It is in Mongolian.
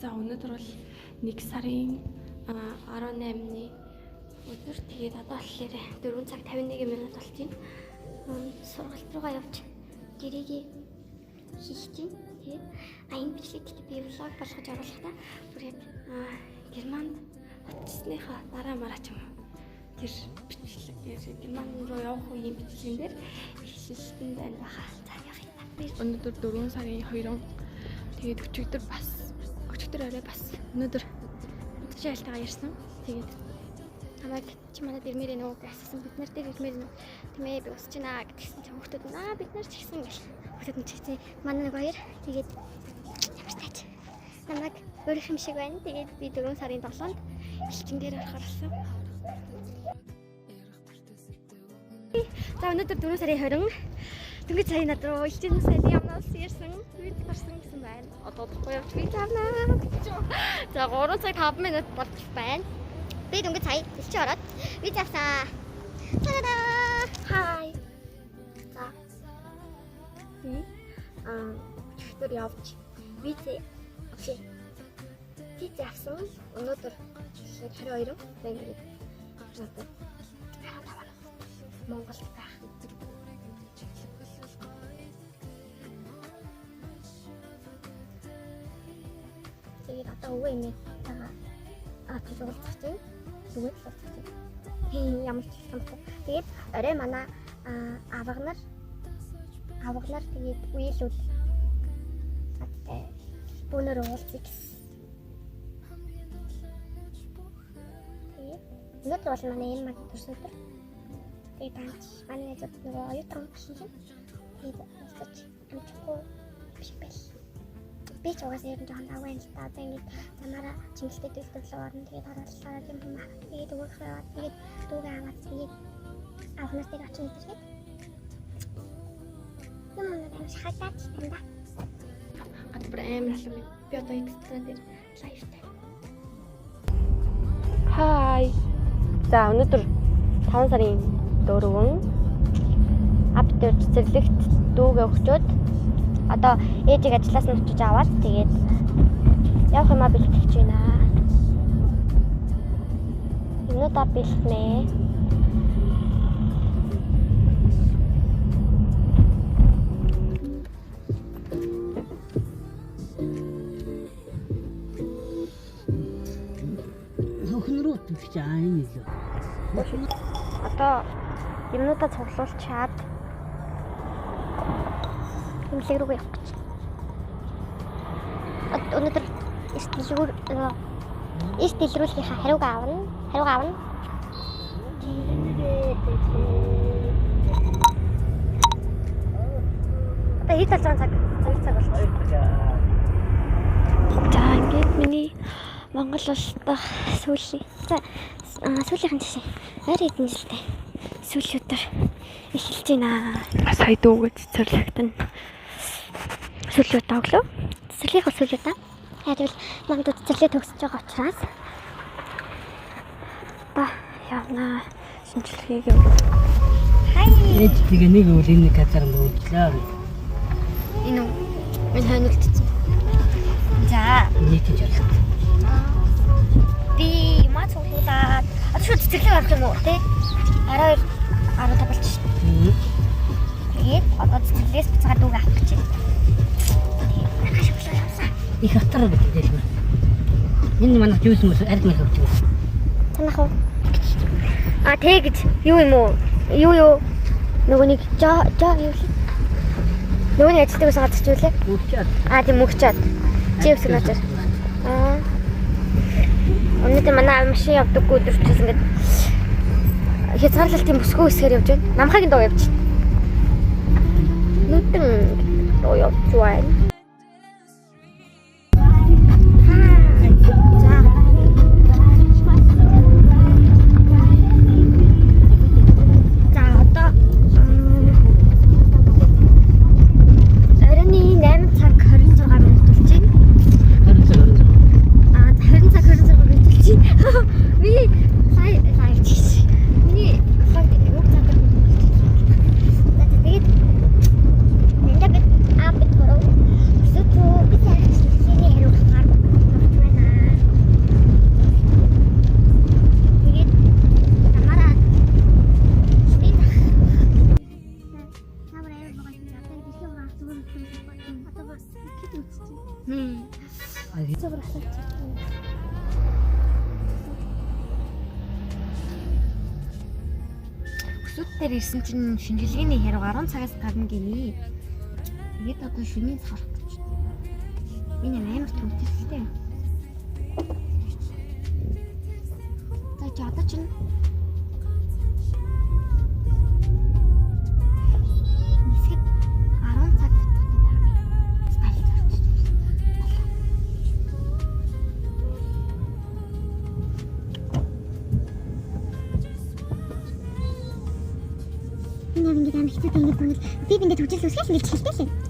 За өнөөдөр бол 1 сарын 18-ны өдөр. Тэгээд одоо болохоор 4 цаг 51 минут болж байна. Сургалт руугаа явж гэрээгээ хийх чинь. Тэгээд энэ бичлэг би влог болгож оруулахдаа бүр яг Германд очсныхаа дараа мараач юм. Тэр бичлэг Герман руу явах үеийн бичлэгэн дээр ихшилтэн байна баха. За явъя. Өнөөдөр 4 сарын 2-нд тэгээд өчигдөр арай бас өнөөдөр өчигдөр айлтайгаа ярьсан. Тэгээд намайг чи манад ирмээр нөө гэсэн бид нар дээр ирмээр тэмээ би усч байна гэдгсэн чинь хүүхдүүд бид нар ч ихсэн гэл хүүхдүүд нь чигсэн манай нэг хоёр тэгээд ямартай ч намайг өөрийнх юм шиг байна. Тэгээд би 4 сарын 7-нд элчин дээр орохоор болсон. За өнөөдөр 4 сарын 20 дөнгөж сая над руу элчин сайн ямнаас ирсэн бид гарсан гэсэн байна. Одоо болохгүй явж би тавнаа. За 3 цаг 5 минут болж байна. Би дөнгөж сая элчин ороод виз авсан. Та-да! Хай. За. Би өчигдөр явж виз авсан. Өнөөдөр 22 ингээд Монгол байх. Тэгээд одоо өвөө имээ тагаа төгөлцөх чинь зүгээр л болчих чинь. Ямар ч юм. Тэгээд орой манай авгар нар тэгээд үеэлүүд бүүнөр уулзах гэсэн. Тэгээд өнөөдөр бол манай энэ манд төрсөн өдөр. Тэгээд манай зөв нөгөө оюутан болсон чинь тэгээд уулзаж амжихгүй биш байл. Би ч угаасаа ер нь жоохон даваа юм л та. Одоо ингэж замаараа чимэлтэй төлөвлөлөө орно. Тэгээд оруулаад юм байна. Тэгээд өгөх яваад тэгээд дүүгээ аваад тэгээд авнаас дээр очих юм тэгээд юм надад хатаач танда. Адбар амар алам би одоо экстра дээр лайвтай. Хай. За өнөөдөр 5 сарын 4 апдейт цэцэрлэгт дүүгээ өгчөөд одоо ээжийг ажлаас нь очиж аваад тэгээд явах юмаа бэлтгэж байна. Юмудаа бэлтнэ. Хөхнөрөө төвч энэ л. Одоо юмудаа цуглуулчаад хэмлэг рүү явах гэж. Өнөөдөр дэлгэрүүлгийнхаа хариуг аавна. Одоо хэд болж байгаа цаг болчихсон. За ингээд миний Монгол улс дахь сүүлийнхэн жишээ. Арай хэдэн жилдээ сүүлчүүдээр эхэлж байна. Сая дүүгээ цэцэрлэгтэн сүүлүүд тоглоо. Цэцэрлэгийн сүүлүүд аа. Харин мамд цэцэрлэг төгсөж байгаа учраас явна шинжилгээгээ. Хай. Ээж тэгээ нэг үл энэ газар мөрдлөө. Энэ ханилтсан. За. Нэг ч жаалаа. Би маач уулаад шууд цэцэрлэг авах юм уу те? 12 15 болчих. Тэгээд одоо цэцэрлэгээс буцаад дүүгээ авах гэж байна. Их хатар гэдэг юм. Энэ манай жүүс мөс ард мэх өгч байна. Танах уу? Тэгэж юу юм уу? Юу? Нөгөө нэг жоо юу л. Нөгөө нэг ажилтдаг байсан газар ч үлээ. Мөгчөөд. Тийм мөгчөөд. Живс газар. Өнөөдөр манай машин явдаггүй өдөр учраас ингээд хязгаарлалтын бүсгүй хэсгээр явж байна. Намхагийн доо явж байна. Нүдэн доо явж байна. Одоо бас хэд үзчих. 아, Цогор асуучих. Өсвөд дээр ирсэн чинь шинжилгээний хэрэг 10 цагаас гадна гинэ. Тэгээд одоо шөнийн царах гэж. Энэ амар төвтэй. За чи одоо чинь нисгэд 10 цаг татдаг байна. Стали зарчих. Энэ яг ингэж амар хэцүү юм бол би биндээ төвчл үсгээс ингэж хэлдэг шин.